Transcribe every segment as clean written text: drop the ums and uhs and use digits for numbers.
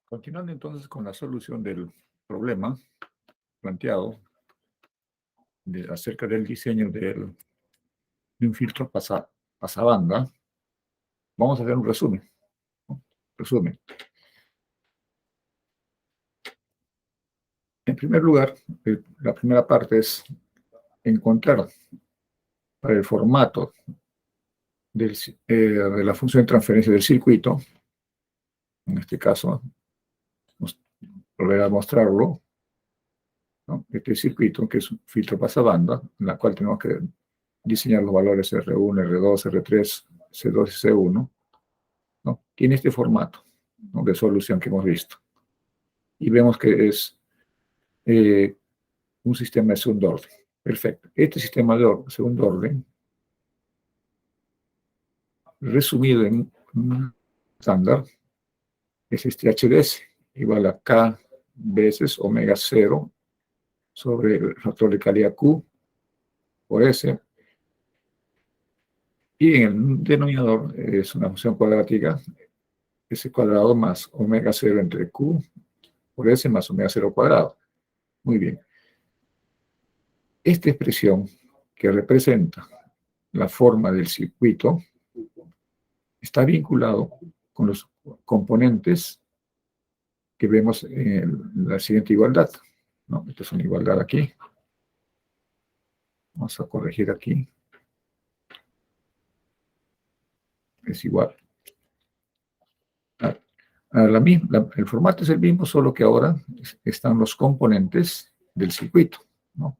Continuando entonces con la solución del problema planteado acerca del diseño de un filtro pasabanda, vamos a hacer un resumen, ¿no? Resumen. En primer lugar, la primera parte es encontrar para el formato de la función de transferencia del circuito. En este caso, volver a mostrarlo, ¿no? Este circuito, que es un filtro pasabanda, en la cual tenemos que diseñar los valores R1, R2, R3, C2 y C1, ¿no? Tiene este formato, ¿no?, de solución que hemos visto. Y vemos que es un sistema de segundo orden. Perfecto. Este sistema de segundo orden, resumido en un estándar, es este HDS, igual a K veces omega 0 sobre el factor de calidad Q por S. Y en el denominador es una función cuadrática, S cuadrado más omega 0 entre Q por S más omega 0 cuadrado. Muy bien. Esta expresión que representa la forma del circuito está vinculado con los componentes que vemos en la siguiente igualdad, ¿no? Esta es una igualdad aquí. Vamos a corregir aquí. Es igual. El formato es el mismo, solo que ahora están los componentes del circuito, ¿no?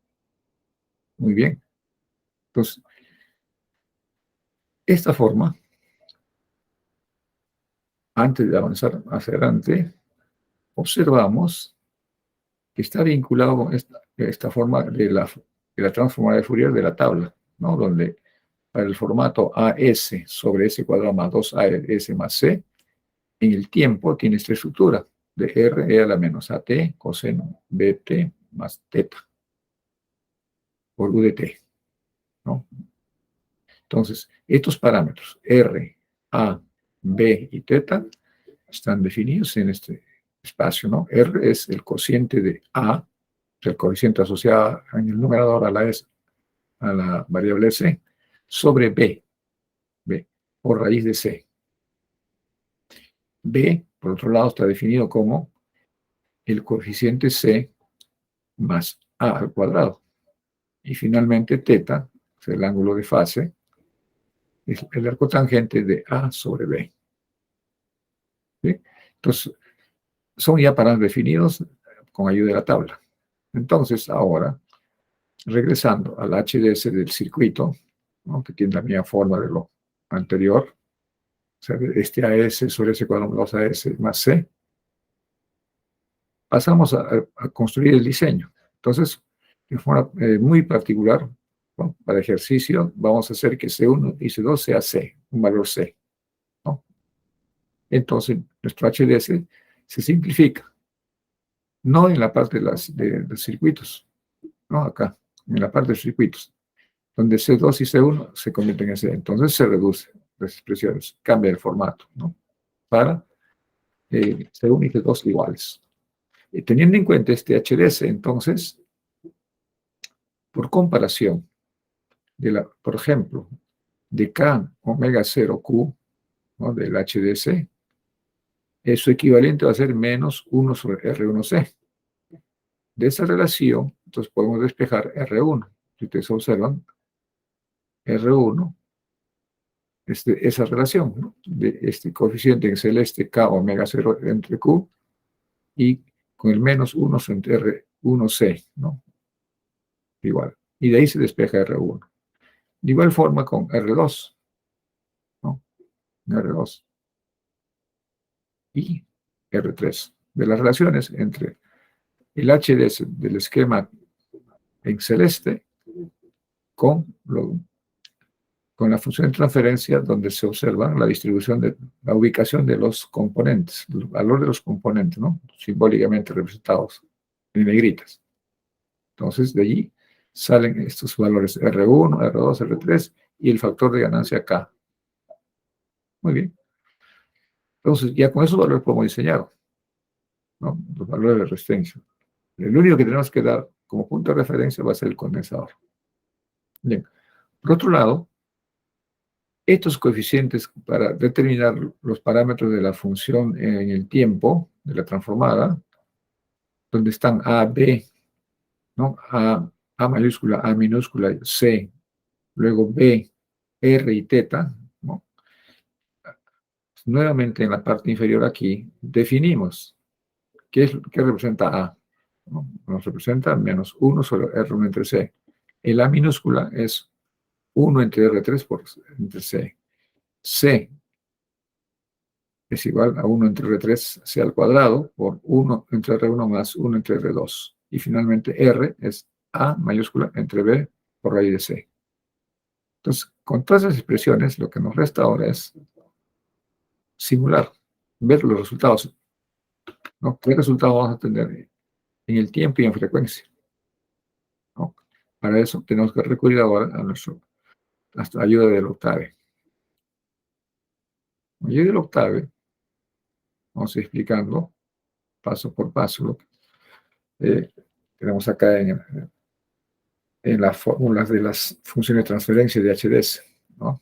Muy bien. Entonces, esta forma, antes de avanzar hacia adelante, observamos que está vinculado con esta forma de la transformada de Fourier de la tabla, ¿no? Donde para el formato AS sobre S cuadrado más 2AS más C, en el tiempo tiene esta estructura de RE a la menos AT coseno BT más teta por U de T, ¿no? Entonces, estos parámetros R, A, B y teta están definidos en este espacio, ¿no? R es el cociente de A, el coeficiente asociado en el numerador a la variable C, sobre B por raíz de C. B, por otro lado, está definido como el coeficiente C más A al cuadrado. Y finalmente, teta, es el ángulo de fase, es el arco tangente de A sobre B. ¿Sí? Entonces, son ya parámetros definidos con ayuda de la tabla. Entonces, ahora, regresando al HDS del circuito, ¿no?, que tiene la misma forma de lo anterior, o sea, este AS sobre S cuadrado más 2AS más C, pasamos a construir el diseño. Entonces, de forma muy particular, ¿no?, para ejercicio, vamos a hacer que C1 y C2 sea C, un valor C, ¿no? Entonces, nuestro HDS se simplifica, no en la parte de los circuitos, no acá, en la parte de circuitos, donde C2 y C1 se convierten en C. Entonces se reduce las expresiones, cambia el formato, ¿no?, para C1 y C2 iguales. Teniendo en cuenta este HDS, entonces, por comparación, por ejemplo, de K omega 0 Q, ¿no?, del HDS, su equivalente va a ser menos 1 sobre R1C. De esa relación, entonces podemos despejar R1. Si ustedes observan, R1, esa relación, ¿no?, de este coeficiente en celeste K omega 0 entre Q y con el menos 1 entre R1C, ¿no? Igual. Y de ahí se despeja R1. De igual forma con R2, ¿no? R2 y R3. De las relaciones entre el HDS del esquema en celeste con la función de transferencia, donde se observa la distribución de la ubicación de los componentes, el valor de los componentes, ¿no?, simbólicamente representados en negritas. Entonces, de allí salen estos valores R1, R2, R3 y el factor de ganancia K. Muy bien. Entonces, ya con esos valores podemos diseñar. ¿no? Los valores de resistencia. El único que tenemos que dar como punto de referencia va a ser el condensador. Bien. Por otro lado, estos coeficientes para determinar los parámetros de la función en el tiempo de la transformada, donde están A, B, ¿no? A mayúscula, A minúscula, C, luego B, R y teta, ¿no? Nuevamente en la parte inferior aquí definimos qué representa A, ¿no? Nos representa menos 1 sobre R1 entre C. El A minúscula es 1 entre R3 por entre C. C es igual a 1 entre R3 C al cuadrado por 1 entre R1 más 1 entre R2. Y finalmente R es A mayúscula entre B por raíz de C. Entonces, con todas esas expresiones, lo que nos resta ahora es simular, ver los resultados, ¿no? ¿Qué resultados vamos a tener en el tiempo y en frecuencia? ¿No? Para eso tenemos que recurrir ahora a nuestra ayuda del Octave. Con ayuda del Octave, vamos a ir explicando paso por paso lo que tenemos acá en las fórmulas de las funciones de transferencia de HDS, ¿no?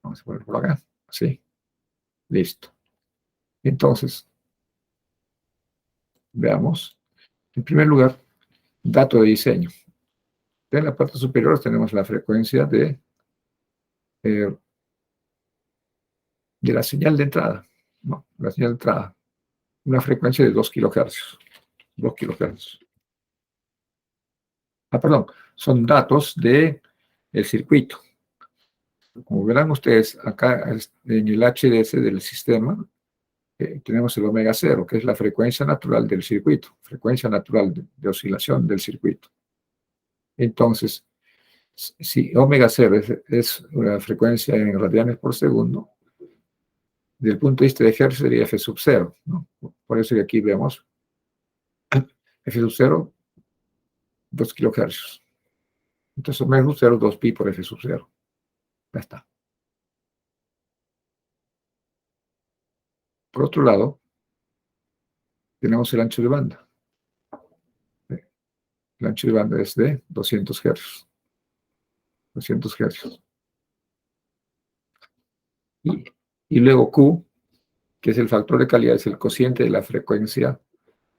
Vamos a poner por acá, así, listo. Entonces, veamos. En primer lugar, dato de diseño. En la parte superior tenemos la frecuencia de la señal de entrada, ¿no? La señal de entrada, una frecuencia de 2 kilohercios. 2 kilohercios. Perdón, son datos del circuito. Como verán ustedes, acá en el HDS del sistema, tenemos el omega 0, que es la frecuencia natural del circuito, frecuencia natural de oscilación del circuito. Entonces, si omega 0 es una frecuencia en radianes por segundo, desde el punto de vista de Hertz sería F sub 0, ¿no? Por eso que aquí vemos F sub 0, 2 kilohercios. Entonces, omega sub 0, 2 pi por F sub 0. Ya está. Por otro lado, tenemos el ancho de banda. El ancho de banda es de 200 Hz. 200 Hz. Y luego Q, que es el factor de calidad, es el cociente de la frecuencia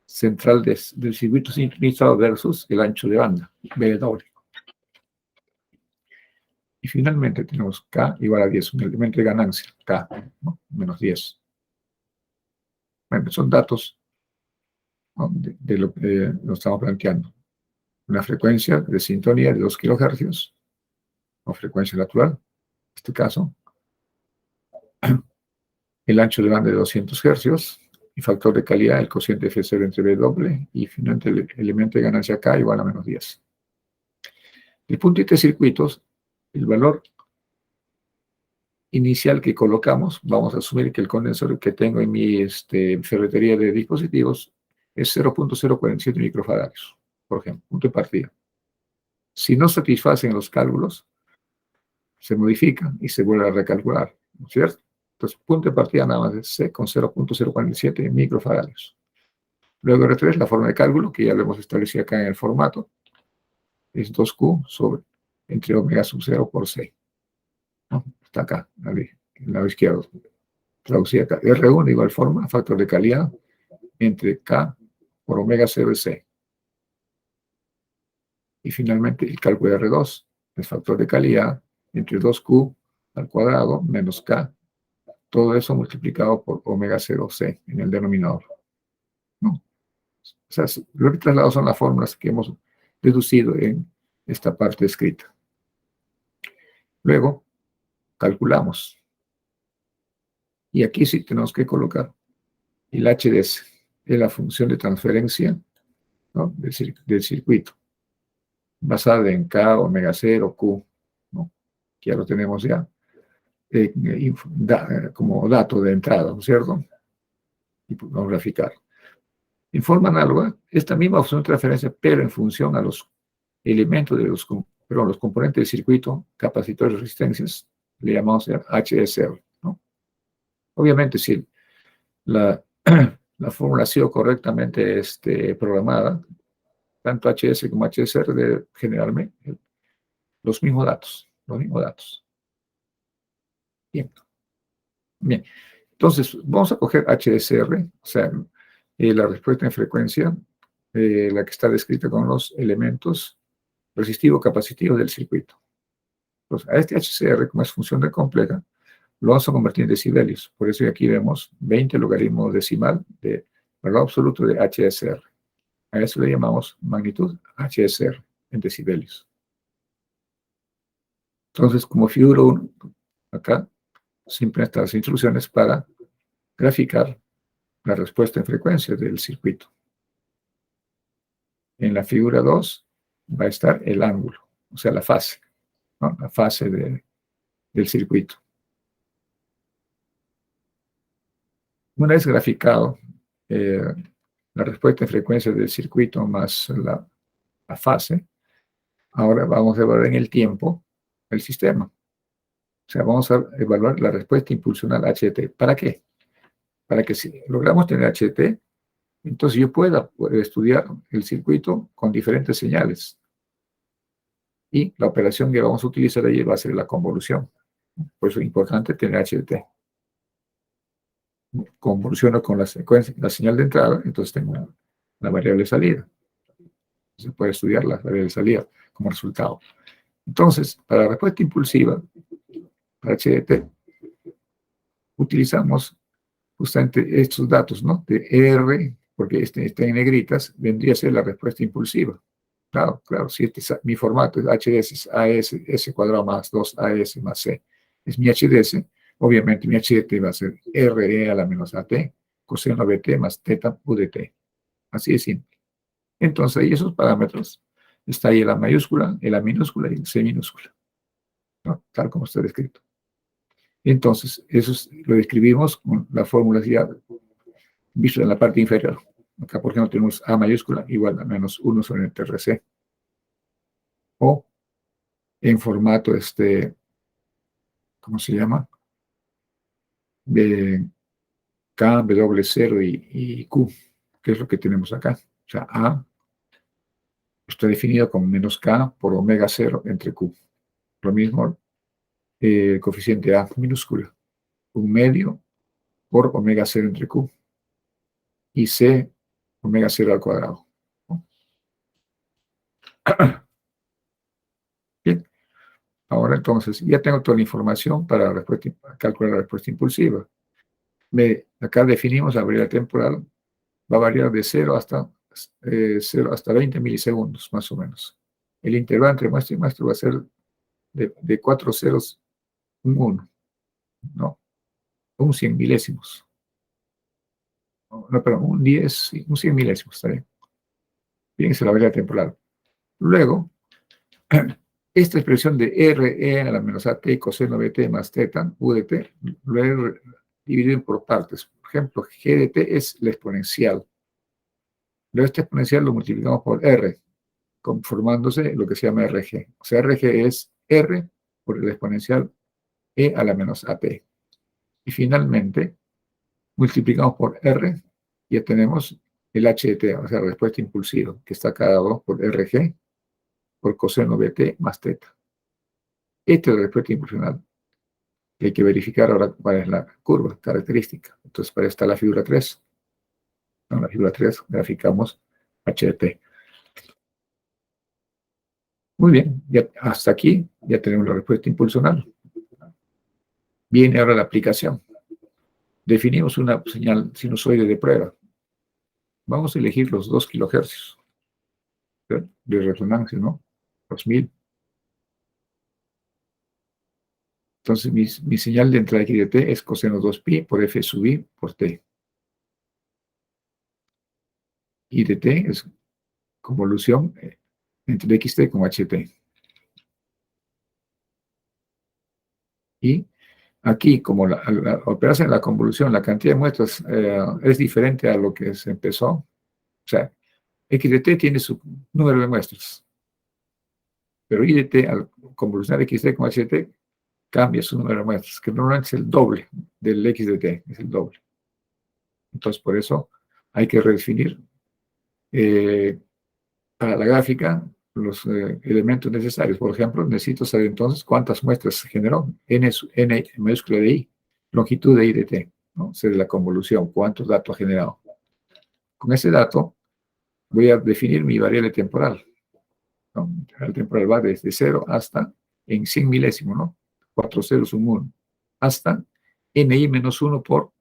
central del circuito sincronizado versus el ancho de banda, BW. Y finalmente tenemos K igual a 10, un elemento de ganancia, K, ¿no? Menos 10. Bueno, son datos, ¿no? de lo que nos estamos planteando. Una frecuencia de sintonía de 2 kHz, o frecuencia natural, en este caso. El ancho de banda de 200 Hz, y factor de calidad, el cociente F0 entre B doble, y finalmente el elemento de ganancia K igual a menos 10. El punto de circuitos, el valor inicial que colocamos, vamos a asumir que el condensador que tengo en mi ferretería de dispositivos es 0.047 microfaradios, por ejemplo, punto de partida. Si no satisfacen los cálculos, se modifican y se vuelve a recalcular, ¿no es cierto? Entonces, punto de partida nada más es C con 0.047 microfaradios. Luego R3, la forma de cálculo, que ya lo hemos establecido acá en el formato, es 2Q sobre entre omega sub 0 por C. ¿No? Está acá, en el lado izquierdo. Traducida acá. R1 de igual forma, factor de calidad, entre K por omega 0 y C. Y finalmente el cálculo de R2 es factor de calidad entre 2Q al cuadrado menos K. Todo eso multiplicado por omega 0C en el denominador. ¿No? O sea, lo que he trasladado son las fórmulas que hemos deducido en esta parte escrita. Luego, calculamos. Y aquí sí tenemos que colocar el HDS, es la función de transferencia, ¿no? del circuito, basada en K, omega 0, Q, ¿no? Que ya lo tenemos ya como dato de entrada, ¿no es cierto? Y vamos a graficar. En forma análoga, esta misma función de transferencia, pero en función a los elementos de los componentes del circuito, capacitores y resistencias, le llamamos HDSR, ¿no? Obviamente, si la la fórmula ha sido correctamente programada, tanto HS como HSR debe generarme los mismos datos, los mismos datos. Bien, bien. Entonces, vamos a coger HSR, o sea, la respuesta en frecuencia, la que está descrita con los elementos resistivo-capacitivos del circuito. Entonces, a este HCR, como es función de compleja, lo vamos a convertir en decibelios. Por eso aquí vemos 20 logaritmo decimal de valor absoluto de HSR. A eso le llamamos magnitud HSR en decibelios. Entonces, como figura 1, acá, siempre están las instrucciones para graficar la respuesta en frecuencia del circuito. En la figura 2 va a estar el ángulo, o sea, la fase, ¿no? La fase del circuito. Una vez graficado la respuesta en frecuencia del circuito más la fase, ahora vamos a evaluar en el tiempo el sistema. O sea, vamos a evaluar la respuesta impulsional HT. ¿Para qué? Para que si logramos tener HT, entonces yo pueda estudiar el circuito con diferentes señales. Y la operación que vamos a utilizar allí va a ser la convolución. Por eso es importante tener HT. Convoluciono con la secuencia, la señal de entrada, entonces tengo la variable de salida. Se puede estudiar la variable de salida como resultado. Entonces, para la respuesta impulsiva, para HDT, utilizamos justamente estos datos, ¿no? De R, porque está en negritas, vendría a ser la respuesta impulsiva. Claro, claro, si mi formato es HDS, es AS, S cuadrado más 2AS más C, es mi HDS, obviamente mi HDT va a ser RE a la menos AT, coseno BT más teta UDT. Así de simple. Entonces, ahí esos parámetros, está ahí la mayúscula, la minúscula y el C minúscula, ¿no? Tal como está descrito. Entonces, eso lo describimos con la fórmula ya vista en la parte inferior. Acá, por ejemplo, tenemos A mayúscula igual a menos 1 sobre el TRC. O en formato, ¿cómo se llama? De K, W0 y Q, que es lo que tenemos acá. O sea, A está definido como menos K por omega 0 entre Q. Lo mismo, el coeficiente A minúscula, un medio por omega 0 entre Q. Y C, omega 0 al cuadrado. Bien, ahora entonces ya tengo toda la información para calcular la respuesta impulsiva. Acá definimos la variable temporal, va a variar de 0 hasta 20 milisegundos, más o menos. El intervalo entre muestra y muestra va a ser de 4 ceros, un 1, ¿no? Un 100 milésimos. No, perdón, un 10, un 100 milésimos, está bien. Fíjense la variable temporal. Luego, esta expresión de RE a la menos AT coseno BT más teta, UDT, lo he dividido por partes. Por ejemplo, GDT es la exponencial. Luego esta exponencial lo multiplicamos por R, conformándose lo que se llama RG. O sea, RG es R por el exponencial E a la menos AT. Y finalmente, multiplicamos por R, y ya tenemos el HT, o sea, la respuesta impulsiva, que está acá abajo por RG, por coseno BT más teta. Esta es la respuesta impulsional. Y hay que verificar ahora cuál es la curva característica. Entonces, para esta la figura 3. En la figura 3 graficamos HT. Muy bien, ya hasta aquí ya tenemos la respuesta impulsional. Viene ahora la aplicación. Definimos una señal sinusoide de prueba. Vamos a elegir los 2 kilohercios de resonancia, ¿no? 2000. Entonces, mi señal de entrada aquí de t es coseno 2pi por f sub i por t. Y de t es convolución entre xt con ht. Y aquí, como al operarse en la convolución, la cantidad de muestras es diferente a lo que se empezó. O sea, x de t tiene su número de muestras. Pero y de t, al convolucionar xt con ht, cambia su número de muestras, que normalmente es el doble del x de t, es el doble. Entonces, por eso hay que redefinir para la gráfica los elementos necesarios. Por ejemplo, necesito saber entonces cuántas muestras se generó. N mayúscula de I, longitud de I de T, ¿no? Ser la convolución, cuántos datos ha generado. Con ese dato voy a definir mi variable temporal, ¿no? El temporal va desde 0 hasta en 100 milésimos, ¿no? 4 ceros, un 1, hasta NI menos 1 por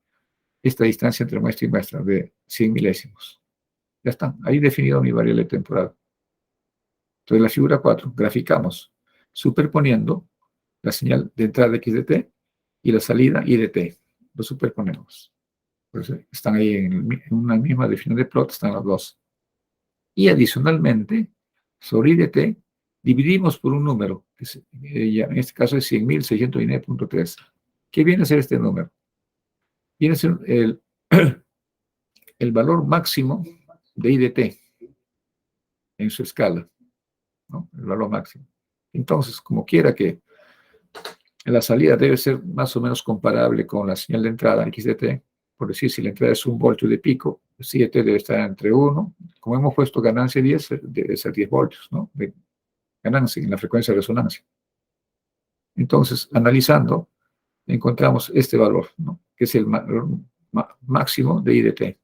esta distancia entre muestra y muestra de 100 milésimos. Ya está, ahí he definido mi variable temporal. Entonces, en la figura 4, graficamos superponiendo la señal de entrada X de T y la salida Y de T. Lo superponemos. Entonces, están ahí en una misma definición de plot, están las dos. Y adicionalmente, sobre I de T, dividimos por un número, que en este caso es 100.609.3. ¿Qué viene a ser este número? Viene a ser el valor máximo de I de T en su escala, ¿no? El valor máximo. Entonces, como quiera que la salida debe ser más o menos comparable con la señal de entrada X de T, por decir, si la entrada es 1 voltio de pico, el I de T debe estar entre 1, como hemos puesto ganancia 10, debe ser 10 voltios, ¿no? De ganancia en la frecuencia de resonancia. Entonces, analizando, encontramos este valor, ¿no? Que es el máximo de I de T.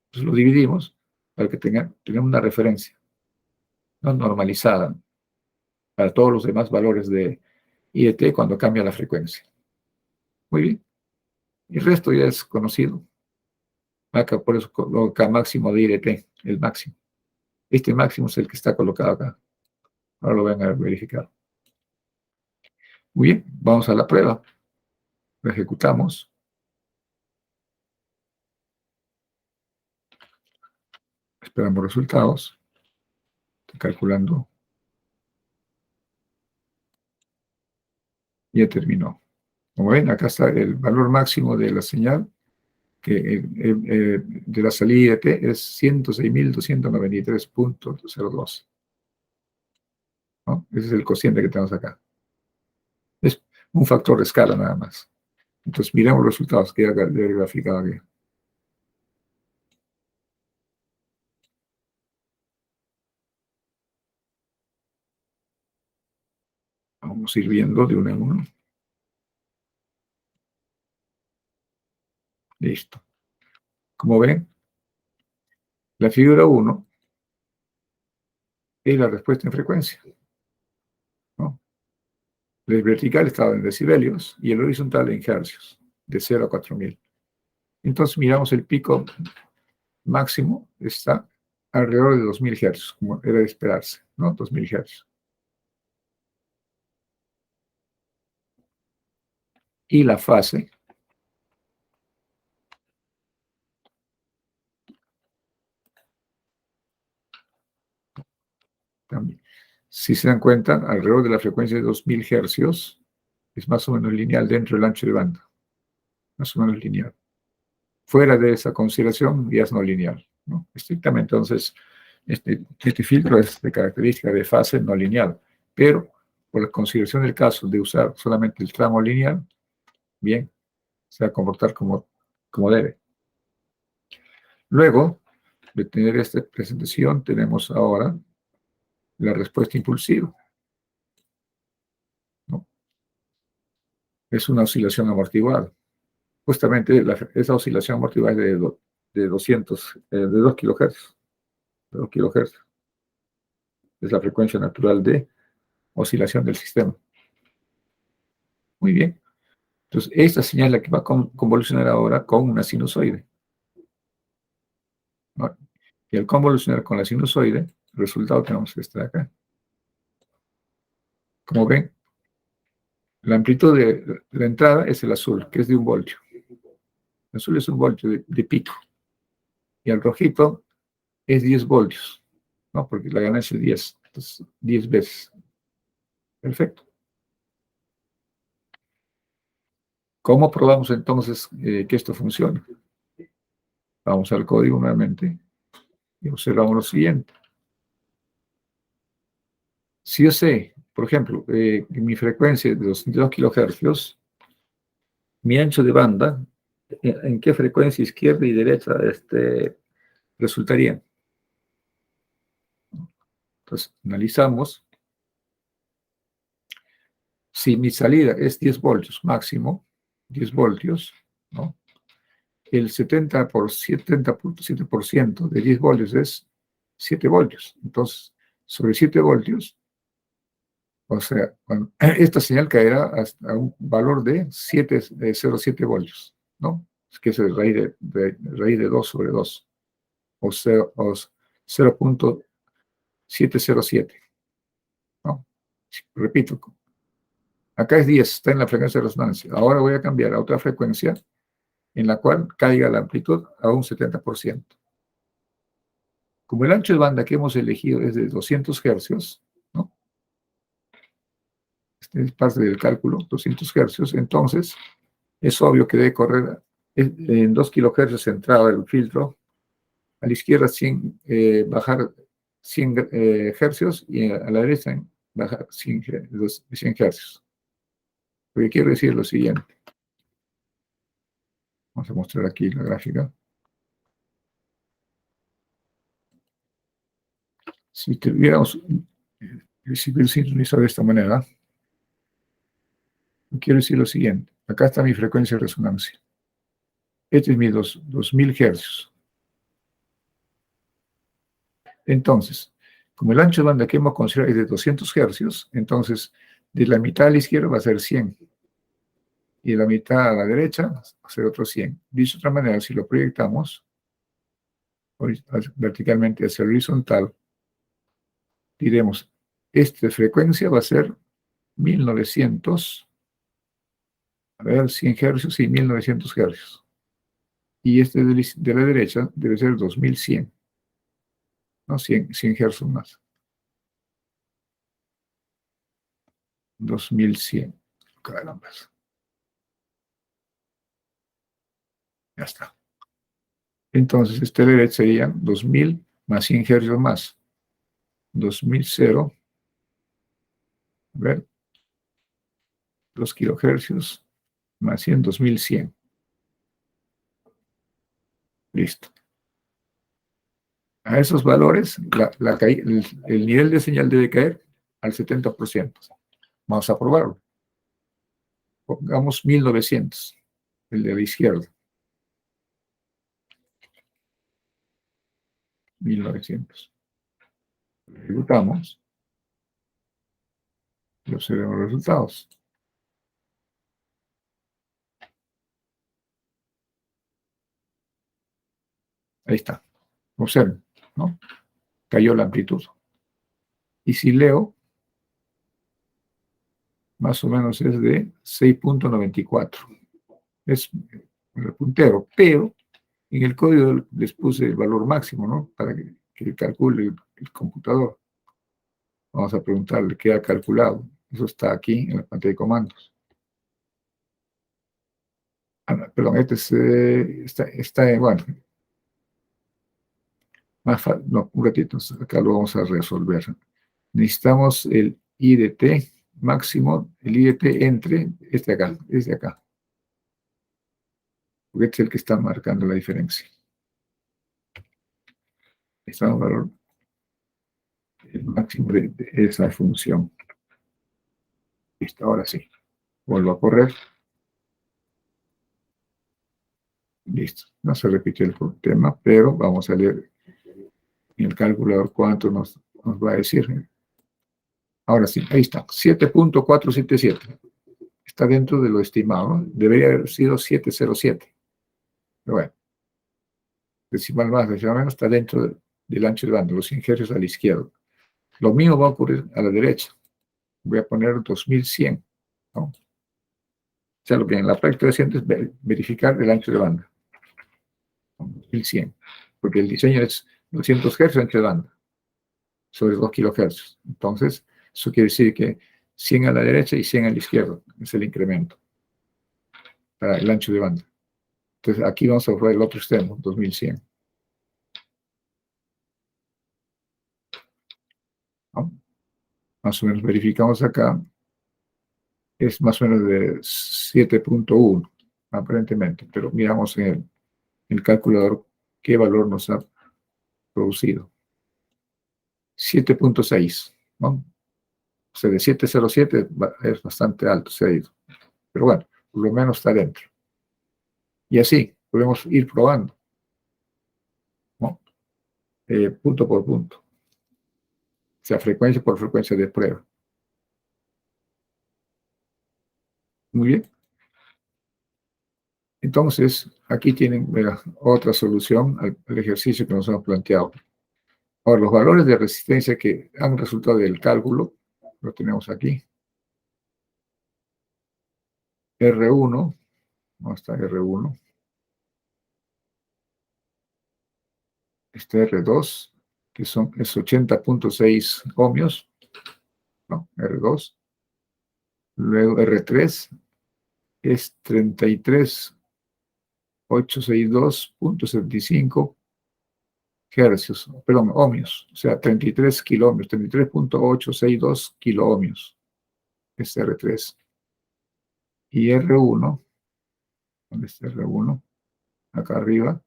Entonces lo dividimos para que tengamos una referencia, ¿no? Normalizada para todos los demás valores de I de T cuando cambia la frecuencia. Muy bien. Y el resto ya es conocido. Acá por eso coloca máximo de I de T, el máximo. Este máximo es el que está colocado acá. Ahora lo van a verificar. Muy bien, vamos a la prueba. Lo ejecutamos. Esperamos resultados. Estoy calculando. Ya terminó. Como ven, acá está el valor máximo de la señal, que de la salida de T es 106.293.02. ¿No? Ese es el cociente que tenemos acá. Es un factor de escala nada más. Entonces, miremos los resultados que ya he graficado aquí. Vamos a ir viendo de uno en uno. Listo. Como ven, la figura 1 es la respuesta en frecuencia, ¿no? El vertical estaba en decibelios y el horizontal en hercios, de 0 a 4.000. Entonces miramos el pico máximo, está alrededor de 2.000 hercios, como era de esperarse, ¿no? 2.000 hercios. Y la fase también. Si se dan cuenta, alrededor de la frecuencia de 2.000 hercios es más o menos lineal dentro del ancho de banda. Más o menos lineal. Fuera de esa consideración, ya es no lineal, ¿no? Estrictamente, entonces, este filtro es de característica de fase no lineal, pero por la consideración del caso de usar solamente el tramo lineal, bien, se va a comportar como debe. Luego de tener esta presentación, tenemos ahora la respuesta impulsiva, ¿no? Es una oscilación amortiguada. Justamente esa oscilación amortiguada es de 2 kilohertz. De 2 kilohertz. Es la frecuencia natural de oscilación del sistema. Muy bien. Entonces, esta señal es la que va a convolucionar ahora con una sinusoide, ¿no? Y al convolucionar con la sinusoide, el resultado tenemos este de acá. Como ven, la amplitud de la entrada es el azul, que es de 1 voltio. El azul es 1 voltio de pico. Y el rojito es 10 voltios, ¿no? Porque la ganancia es 10. Entonces, 10 veces. Perfecto. ¿Cómo probamos entonces que esto funciona? Vamos al código nuevamente y observamos lo siguiente. Si yo sé, por ejemplo, que mi frecuencia es de 202 kilohercios, mi ancho de banda, ¿en qué frecuencia izquierda y derecha resultaría. Entonces, analizamos. Si mi salida es 10 voltios máximo, 10 voltios, ¿no? El 70,7% de 10 voltios es 7 voltios. Entonces, sobre 7 voltios, o sea, esta señal caerá hasta un valor de 0,7 voltios, ¿no? Que es el raíz de 2 sobre 2, o 0,707, ¿no? Repito, acá es 10, está en la frecuencia de resonancia. Ahora voy a cambiar a otra frecuencia en la cual caiga la amplitud a un 70%. Como el ancho de banda que hemos elegido es de 200 hercios, ¿no? Este es parte del cálculo, 200 hercios, entonces es obvio que debe correr en 2 kilohercios entrada del filtro, a la izquierda bajar 100 hercios y a la derecha bajar 100 hercios. Lo que quiero decir es lo siguiente. Vamos a mostrar aquí la gráfica. Si tuviéramos el ciclo sincronizado de esta manera, quiero decir lo siguiente. Acá está mi frecuencia de resonancia. Este es mi 2000 hercios. Entonces, como el ancho de banda que hemos considerado es de 200 hercios, entonces de la mitad a la izquierda va a ser 100. Y de la mitad a la derecha va a ser otro 100. Dicho de otra manera, si lo proyectamos verticalmente hacia el horizontal, diremos, esta frecuencia va a ser 1900, a ver, 100 hercios y 1900 hercios. Y este de la derecha debe ser 2100, ¿no? 100 hercios más. 2100. Caramba. Ya está. Entonces, este derecho serían 2000 más 100 hercios más. 2000, a ver, 2 kilohercios más 100, 2100. Listo. A esos valores, el nivel de señal debe caer al 70%. Vamos a probarlo. Pongamos 1900, el de la izquierda. 1900. Ejecutamos y observemos los resultados. Ahí está. Observen, ¿no? Cayó la amplitud. Y si leo, más o menos es de 6,94. Es el puntero, pero en el código les puse el valor máximo, ¿no? Para que calcule el computador. Vamos a preguntarle qué ha calculado. Eso está aquí en la pantalla de comandos. No, perdón, está bueno. No, un ratito, acá lo vamos a resolver. Necesitamos el IDT máximo, el IDT entre este acá. Porque este es el que está marcando la diferencia. Necesitamos valor el máximo de esa función. Listo, ahora sí. Vuelvo a correr. Listo. No se repitió el tema, pero vamos a leer en el calculador cuánto nos va a decir. Ahora sí, ahí está. 7,477. Está dentro de lo estimado. Debería haber sido 707. Pero bueno. Decimal más, decimal menos, está dentro del ancho de banda. Los 100 hercios a la izquierda. Lo mismo va a ocurrir a la derecha. Voy a poner 2100, ¿no? O sea, lo que en la práctica reciente es verificar el ancho de banda. 2100. Porque el diseño es 200 Hz ancho de banda. Sobre 2 kHz. Entonces, eso quiere decir que 100 a la derecha y 100 a la izquierda. Es el incremento para el ancho de banda. Entonces, aquí vamos a probar el otro extremo, 2100. ¿No? Más o menos verificamos acá. Es más o menos de 7,1 aparentemente, pero miramos en el calculador qué valor nos ha producido. 7.6, ¿no? O sea, de 707 es bastante alto, se ha ido. Pero bueno, por lo menos está dentro. Y así, podemos ir probando, ¿no? Punto por punto. O sea, frecuencia por frecuencia de prueba. Muy bien. Entonces, aquí tienen otra solución al ejercicio que nos hemos planteado. Ahora, los valores de resistencia que han resultado del cálculo, lo tenemos aquí. R1, ¿dónde está R1? Este R2, que es 80.6 ohmios, ¿no? R2. Luego R3 es 33.862.75 hercios, perdón, ohmios, o sea, 33 kiloohmios, 33.862 kiloohmios, es R3. Y R1, ¿dónde está R1? Acá arriba,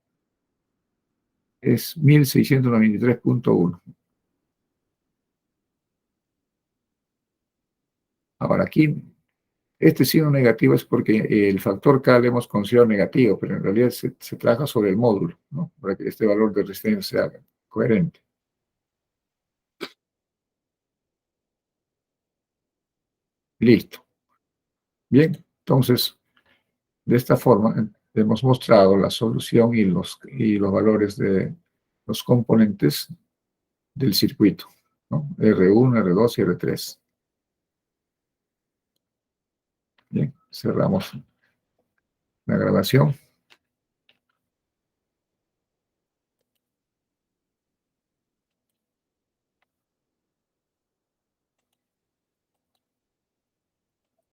es 1693.1. Ahora aquí, este signo negativo es porque el factor K le hemos considerado negativo, pero en realidad se trabaja sobre el módulo, ¿no? Para que este valor de resistencia sea coherente. Listo. Bien, entonces, de esta forma hemos mostrado la solución y los valores de los componentes del circuito, ¿no? R1, R2 y R3. Bien, cerramos la grabación.